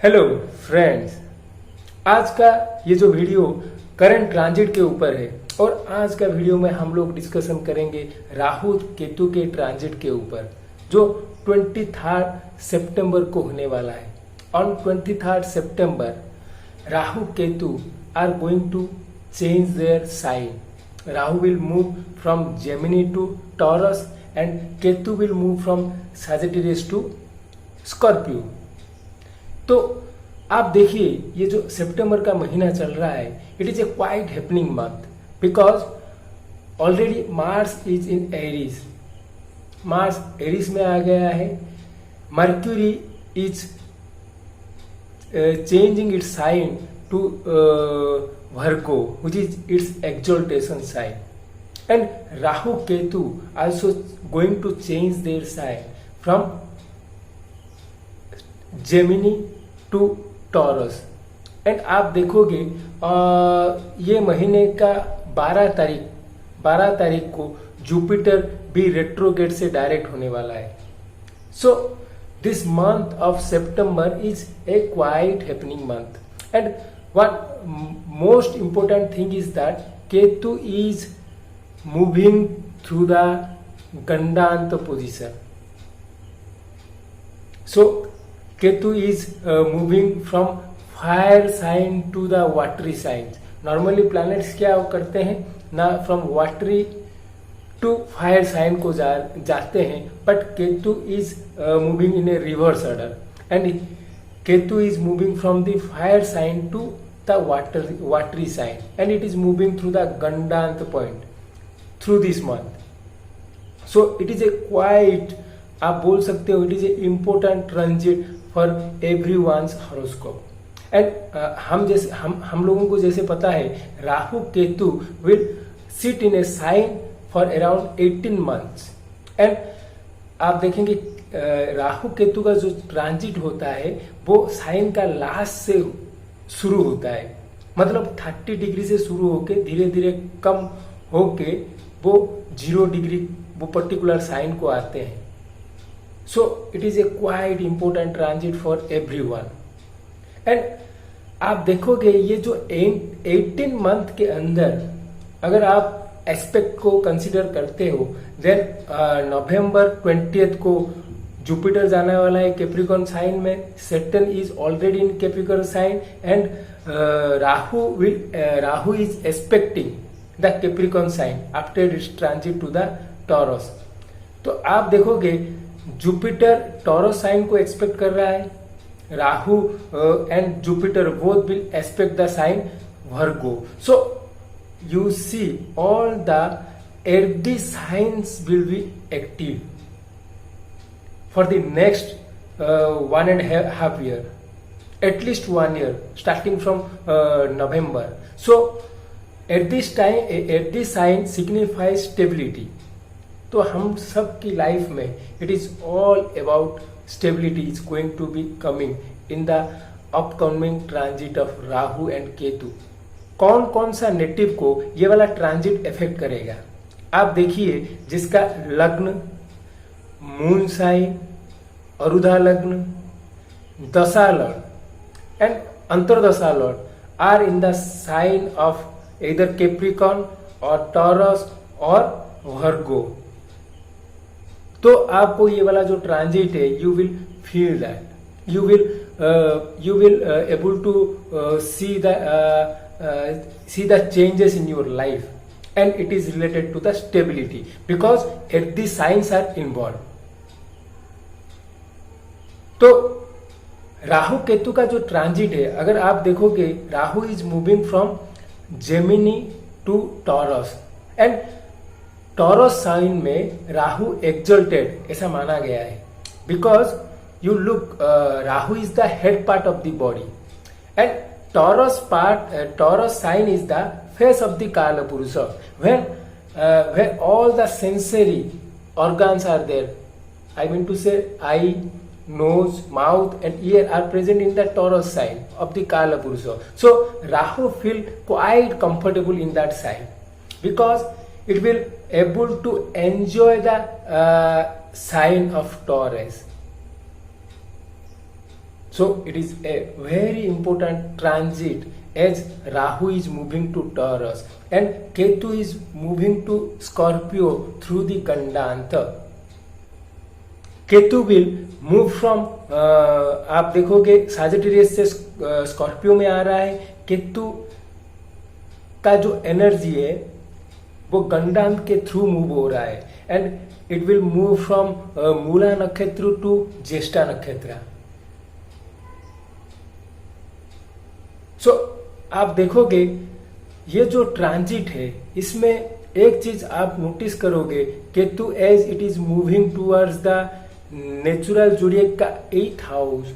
Hello friends, आज का ये जो वीडियो करंट ट्रांजिट के ऊपर है और आज का वीडियो में हम लोग डिस्कशन करेंगे राहु केतु के ट्रांजिट के ऊपर जो 23 सितंबर को होने वाला है। ऑन 23 सितंबर Rahu Ketu are going to change their sign. Rahu will move from Gemini to Taurus and Ketu will move from Sagittarius to Scorpio. तो आप देखिए, ये जो सितंबर का महीना चल रहा है, it is a quite happening month because already Mars is in Aries. Mars Aries में आ गया है। Mercury is changing its sign to Virgo which is its exaltation sign and Rahu Ketu also going to change their sign from Gemini to Taurus. एंड आप देखोगे ये महीने का 12 तारीख को जुपिटर भी रेट्रोगेट से डायरेक्ट होने वाला है। So this month of September is a quite happening month and what most important thing is that Ketu is moving through the gandanta position. So Ketu is moving from fire sign to the watery signs. Normally planets क्या करते हैं ना, from watery to fire sign को जाते हैं, but Ketu is moving in a reverse order and Ketu is moving from the fire sign to the watery sign and it is moving through the Gandant point through this month. So it is a quite, आप बोल सकते हो, it is a important transit for every one's horoscope. And हम लोगों को जैसे पता है Rahu Ketu will sit in a sign for around 18 months and आप देखेंगे राहु केतु का जो ट्रांजिट होता है वो साइन का लास्ट से शुरू होता है। मतलब 30 डिग्री से शुरू होके धीरे धीरे कम होके वो 0 डिग्री वो पर्टिकुलर साइन को आते हैं। So it is a quite important transit for everyone. And आप देखोगे ये जो 18 मंथ के अंदर अगर आप एस्पेक्ट को कंसिडर करते हो, देन नवंबर 20 को जुपिटर जाने वाला है कैप्रिकॉर्न साइन में। Saturn is already in Capricorn sign and Rahu is expecting the Capricorn sign after its transit to the Taurus. तो आप देखोगे जुपिटर टॉरस साइन को एक्सपेक्ट कर रहा है, Rahu and Jupiter both will expect the sign Virgo. So you see all the earthy signs will be active for the next 1.5 year, at least 1 year starting from November. So at this time earthy sign signifies stability. तो हम सब की life में it is all about stability is going to be coming in the upcoming transit of Rahu and Ketu. कौन कौन सा native को ये वाला ट्रांजिट इफेक्ट करेगा आप देखिए। जिसका लग्न, moon sign, Arudha Lagna, dasha lord and antardasha lord are in the sign of either Capricorn और टॉरस और वर्गो। तो आपको ये वाला जो ट्रांजिट है you will feel that, you will able to see the changes in your life and it is related to the stability because at the signs are involve. तो राहु केतु का जो ट्रांजिट है, अगर आप देखोगे Rahu is moving from Gemini to Taurus and Taurus sign में Rahu exalted ऐसा माना गया है because you look, Rahu is the head part of the body and Taurus sign is the face of the Kaal Purush where all the sensory organs are there. I mean to say eye, nose, mouth and ear are present in the Taurus sign of the Kala Purusha. So Rahu feel quite comfortable in that sign because it will able to enjoy the sign of Taurus. So it is a very important transit as Rahu is moving to Taurus and Ketu is moving to Scorpio through the Gandanta. Ketu will move from, आप देखोगे Sagittarius से Scorpio में आ रहा है. केतु का जो energy है वो गंडांत के थ्रू मूव हो रहा है and it will move from Mula nakshatra to ज्येष्ठा नक्षत्र. सो आप देखोगे ये जो ट्रांजिट है इसमें एक चीज आप नोटिस करोगे, Ketu as it is moving towards the natural zodiac का 8th हाउस,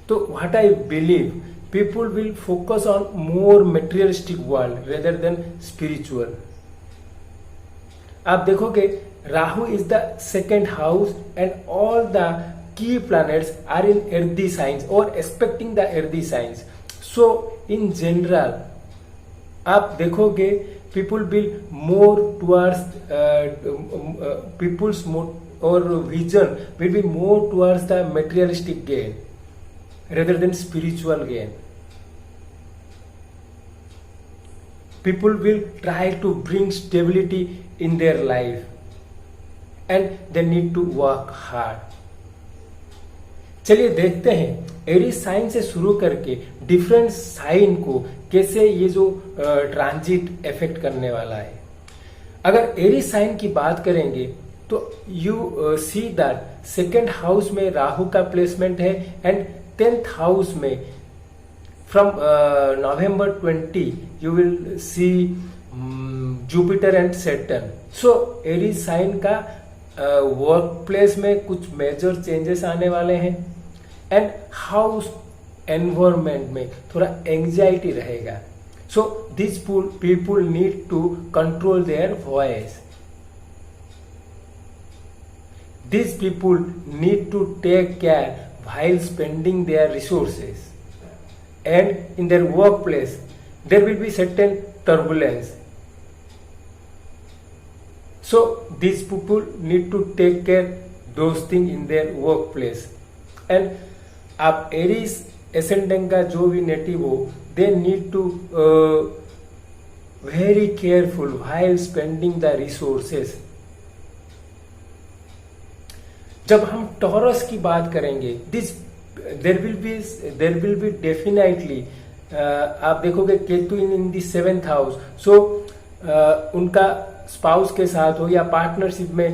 तो what I believe people will focus on more materialistic world rather than spiritual. आप देखोगे Rahu is the 2nd house and all the key planets are in earthy signs और expecting the earthy signs. So in general आप देखोगे people will more towards peoples or vision will be more towards the materialistic gain rather than spiritual gain. People will try to bring stability in their life and they need to work hard. चलिए देखते हैं Aries sign से शुरू करके different sign को कैसे ये जो ट्रांजिट इफेक्ट करने वाला है. अगर एरीज साइन की बात करेंगे तो you see that 2nd house में राहु का प्लेसमेंट है एंड 10th हाउस में from November 20 you will see Jupiter and Saturn. So Aries sign का वर्क प्लेस में कुछ मेजर चेंजेस आने वाले हैं एंड हाउस एनवायरमेंट में थोड़ा एंजाइटी रहेगा. So this people need to control their voice. These people need to take care while spending their resources, and in their workplace there will be certain turbulence. So these people need to take care those things in their workplace. And आप Aries ascendant का जो भी native हो, they need to very careful while spending the resources. जब हम taurus की बात करेंगे this there will be definitely आप देखोगे Ketu in the 7th house. So उनका स्पाउस के साथ हो या पार्टनरशिप में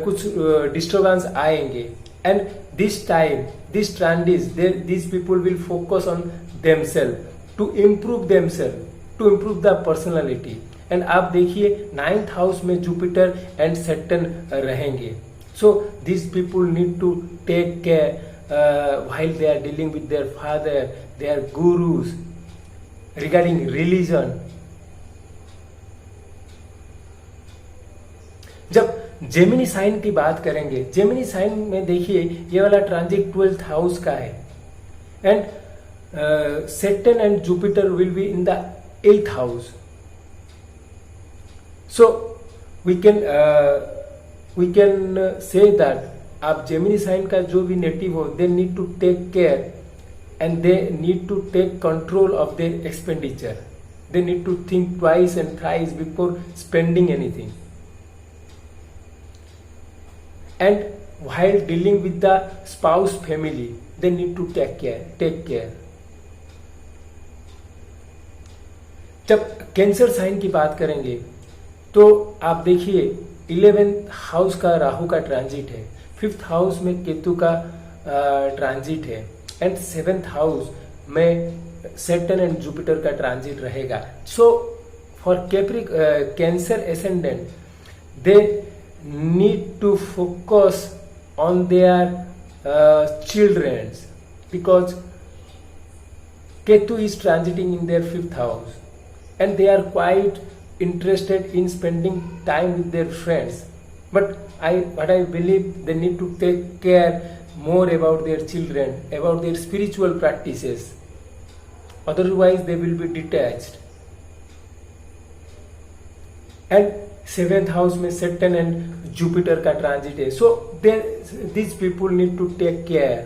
कुछ डिस्टर्बेंस आएंगे and this time this transit this people will focus on themselves to improve the personality. And आप देखिए 9th हाउस में जुपिटर एंड सैटर्न रहेंगे. So these people need to take care while they are dealing with their father, their gurus, regarding religion. जब Gemini sign की बात करेंगे, Gemini sign में देखिए ये वाला ट्रांजिट 12th हाउस का है and Saturn and Jupiter will be in the 8th house. So we can say that आप जेमिनी साइन का जो भी नेटिव हो they need to take care and they need to take control of their expenditure. They need to think twice and thrice before spending anything. And while dealing with the spouse family they need to take care. जब cancer sign की बात करेंगे तो आप देखिए 11th house का राहु का transit है, 5th हाउस में केतु का ट्रांजिट है एंड 7th हाउस में सैटर्न एंड जुपिटर का ट्रांजिट रहेगा. So for Cancer ascendant they need to focus on their childrens because Ketu is transiting in their 5th house and they are quite interested in spending time with their friends, but I believe they need to take care more about their children, about their spiritual practices, otherwise they will be detached. And 7th house में Saturn and Jupiter का transit है, so these people need to take care.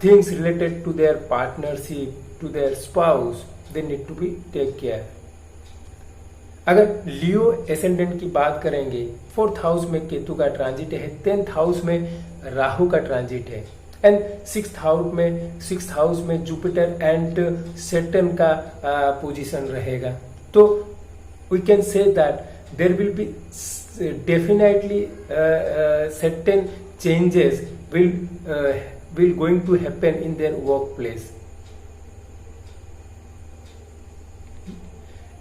things related to their partnership, to their spouse, they need to be take care. अगर लियो ascendant की बात करेंगे, 4th house में केतु का transit है, 10th हाउस में राहु का ट्रांजिट है, एंड 6th हाउस में जुपिटर एंड सैटर्न का पोजीशन रहेगा. तो we can say that there will be definitely certain changes will going to happen in their workplace,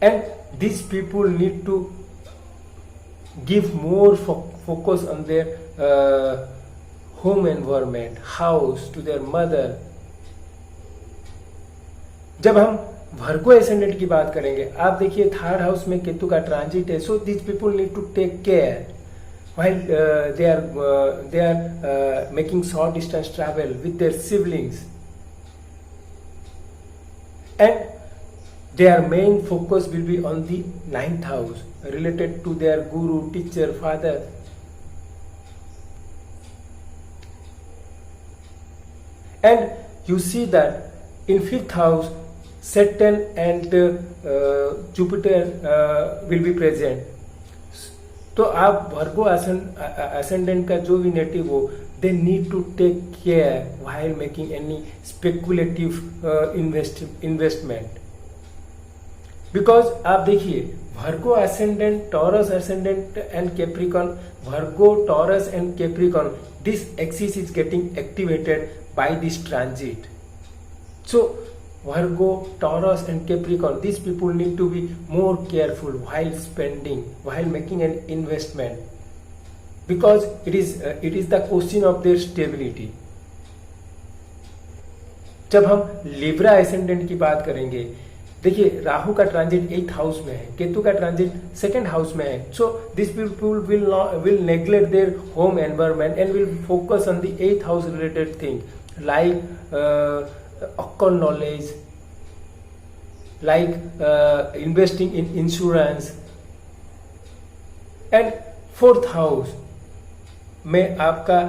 and these people need to give more focus on their home environment, house, to their mother. जब हम वर्गो ascendant की बात करेंगे, आप देखिए 3rd house में केतु का transit है, so this people need to take care while they are making short distance travel with their siblings, and their main focus will be on the 9th house related to their guru, teacher, father. And you see that in 5th house Saturn and Jupiter will be present. तो आप वर्गो ascendant का जो भी native हो, they need to take care while making any speculative investment, because आप देखिए Virgo ascendant, Taurus ascendant and Capricorn, Virgo, Taurus and Capricorn, this axis is getting activated by this transit. So Virgo, Taurus and Capricorn, these people need to be more careful while spending, while making an investment, because it is the question of their stability. जब हम Libra ascendant की बात करेंगे, देखिए राहु का transit 8th house में है, केतु का ट्रांजिट 2nd हाउस में है. So this people will neglect their home environment and will focus on the 8th house related thing like occult knowledge, like investing in insurance. And 4th house में आपका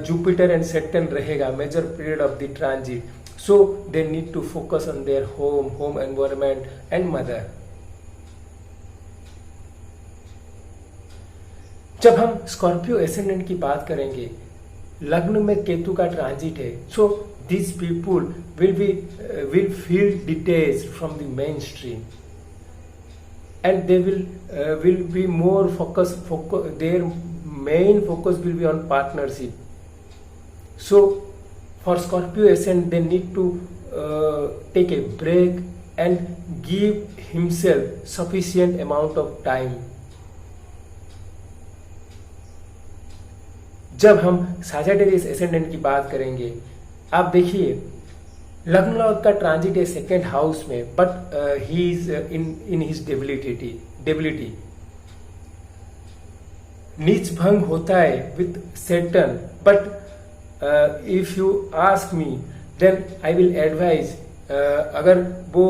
Jupiter and Saturn रहेगा major period of the transit. So they need to focus on their home environment and mother. जब हम Scorpio ascendant की बात करेंगे, लग्न में केतु का ट्रांजिट है, सो these people will feel detached from the mainstream, and they will be more focus. Their main focus will be on partnership. So for Scorpio ascendant, they need to take a break and give himself sufficient amount of time. जब हम Sagittarius ascendant की बात करेंगे, आप देखिए लग्न Lord का transit है 2nd हाउस में, but he is in his debility. नीच भंग होता है with Saturn, but if you ask me then I will advise, अगर वो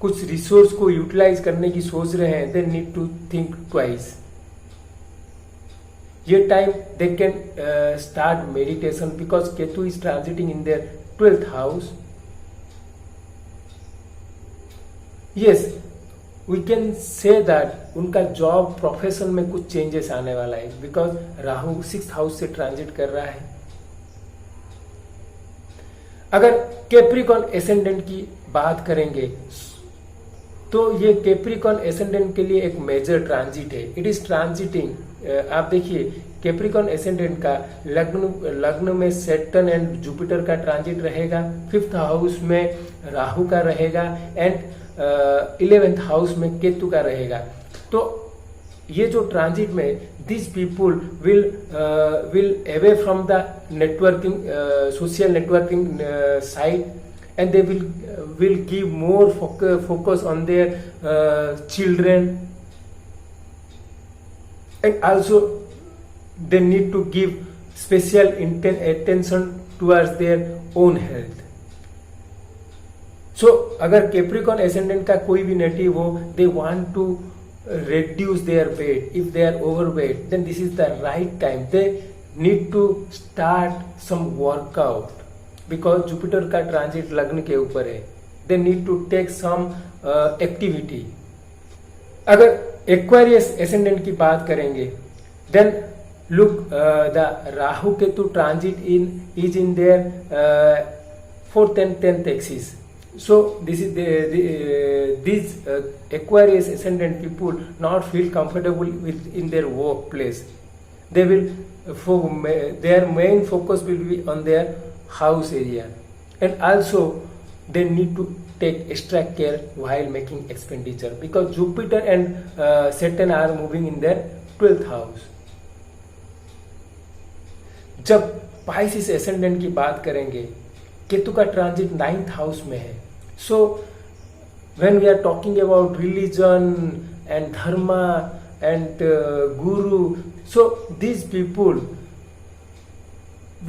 कुछ रिसोर्स को यूटिलाइज करने की सोच रहे हैं, then need to think twice. ये time they can start meditation, because Ketu is transiting in their 12th house. Yes, we can say that उनका जॉब प्रोफेशन में कुछ चेंजेस आने वाला है, बिकॉज राहु 6th हाउस से ट्रांजिट कर रहा है. अगर कैप्रिकॉर्न एसेंडेंट की बात करेंगे, तो ये कैप्रिकॉर्न एसेंडेंट के लिए एक मेजर ट्रांजिट है. इट इज ट्रांजिटिंग, आप देखिए कैप्रिकॉर्न एसेंडेंट का लग्न में सैटर्न एंड जुपिटर का ट्रांजिट रहेगा, 5th हाउस में राहु का रहेगा, एंड 11th हाउस में केतु का रहेगा. तो ये जो ट्रांजिट में this people will away from the networking, social networking side, and they will give more focus on their children, and also they need to give special attention towards their own health. So अगर Capricorn ascendant का कोई भी native हो, they want to reduce their weight. If they are overweight, then this is the right time. They need to start some workout because Jupiter का transit लग्न के ऊपर है. They need to take some activity. अगर Aquarius ascendant की बात करेंगे then look the Rahu Ketu transit is in their 4th and 10th axis. So this is these Aquarius ascendant people not feel comfortable with in their workplace. They will their main focus will be on their house area, and also they need to take extra care while making expenditure because Jupiter and Saturn are moving in their 12th house. जब Pisces ascendant की बात करेंगे केतु का transit 9th house में है. So when we are talking about religion and dharma and guru, so this people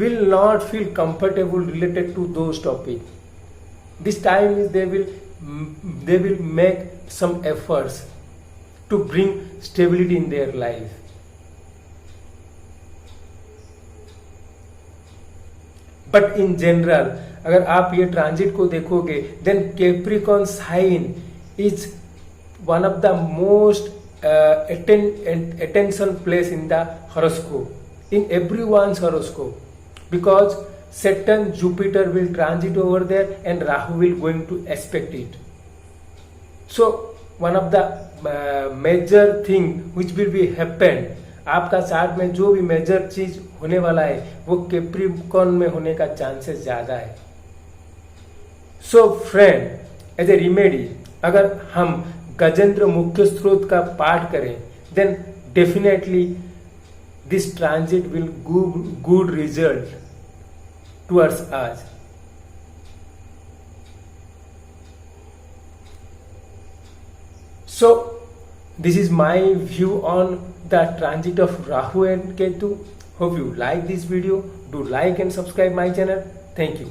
will not feel comfortable related to those topics. This time they will make some efforts to bring stability in their life. But in general, अगर आप ये transit को देखोगे then Capricorn sign is one of the most attention place in the horoscope, in everyone's horoscope, because Saturn, Jupiter will transit over there and Rahu will going to aspect it. So one of the major thing which will be happen, आपका chart में जो भी major चीज होने वाला है वो Capricorn में होने का चांसेस ज्यादा है. So friend, as a remedy अगर हम गजेंद्र मुख्य स्रोत का पाठ करें then definitely this transit will good result towards us. So this is my view on the transit of Rahu and Ketu. Hope you like this video. Do like and subscribe my channel. Thank you.